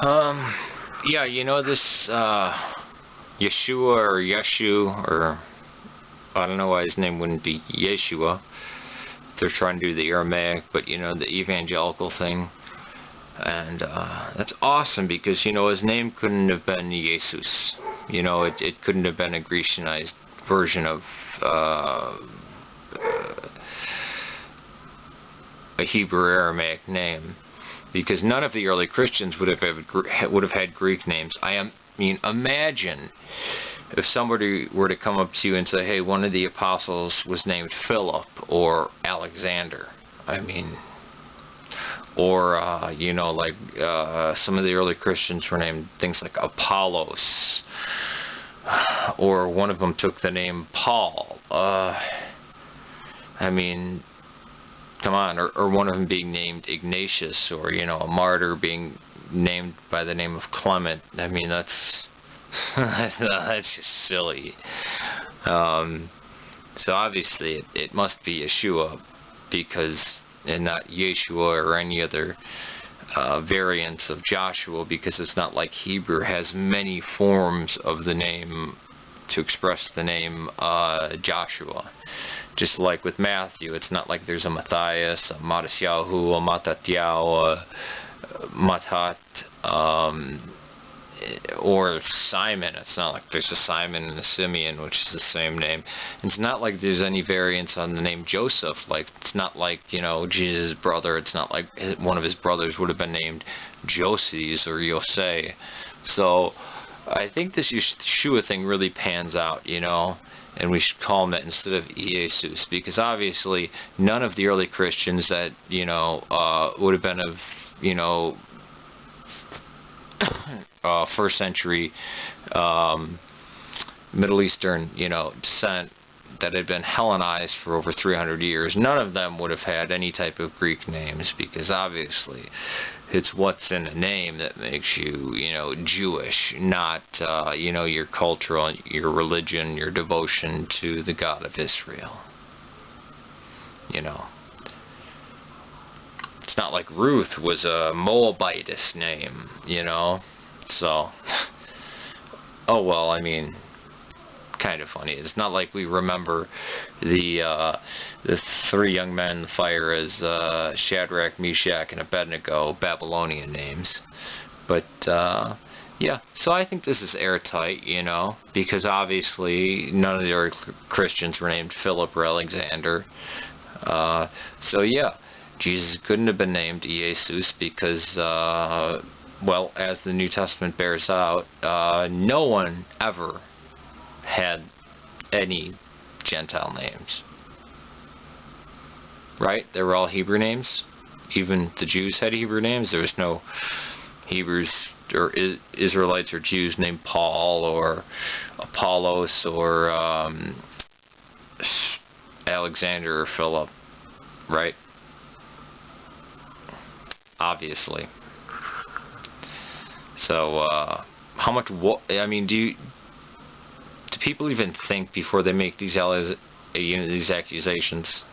Yeah, you know this Yeshua or Yeshu, or I don't know why his name wouldn't be Yeshua. They're trying to do the Aramaic, but you know, the evangelical thing. And that's awesome because, you know, his name couldn't have been Jesus. You know, it couldn't have been a Grecianized version of a Hebrew Aramaic name, because none of the early Christians would have had Greek names. I mean, imagine if somebody were to come up to you and say, hey, one of the apostles was named Philip or Alexander. I mean, or you know, like some of the early Christians were named things like Apollos, or one of them took the name Paul. I mean, come on, or one of them being named Ignatius, or, you know, a martyr being named by the name of Clement. I mean, that's that's just silly. So obviously it must be Yeshua, because, and not Yeshua or any other variants of Joshua, because it's not like Hebrew has many forms of the name to express the name Joshua. Just like with Matthew, it's not like there's a Matthias, a Mattityahu, a Mattatyahu, a Mattat, or Simon. It's not like there's a Simon and a Simeon, which is the same name. It's not like there's any variants on the name Joseph. Like, it's not like, you know, Jesus' brother. It's not like one of his brothers would have been named Joses or Yosei. So I think this Yeshua thing really pans out, you know, and we should call him that instead of Jesus, because obviously none of the early Christians that, you know, would have been of, you know, first century Middle Eastern, you know, descent that had been Hellenized for over 300 years, none of them would have had any type of Greek names, because obviously it's what's in a name that makes you, you know, Jewish, not, you know, your cultural, your religion, your devotion to the God of Israel. You know, it's not like Ruth was a Moabitess name, you know, so, oh well, I mean, kind of funny. It's not like we remember the three young men in the fire as Shadrach, Meshach, and Abednego, Babylonian names. But yeah, so I think this is airtight, you know, because obviously none of the early Christians were named Philip or Alexander. So yeah, Jesus couldn't have been named Jesus because, well, as the New Testament bears out, no one ever had any Gentile names, right? They were all Hebrew names. Even the Jews had Hebrew names. There was no Hebrews or Israelites or Jews named Paul or Apollos or Alexander or Philip, right? Obviously. So how much, I mean, do people even think before they make these accusations?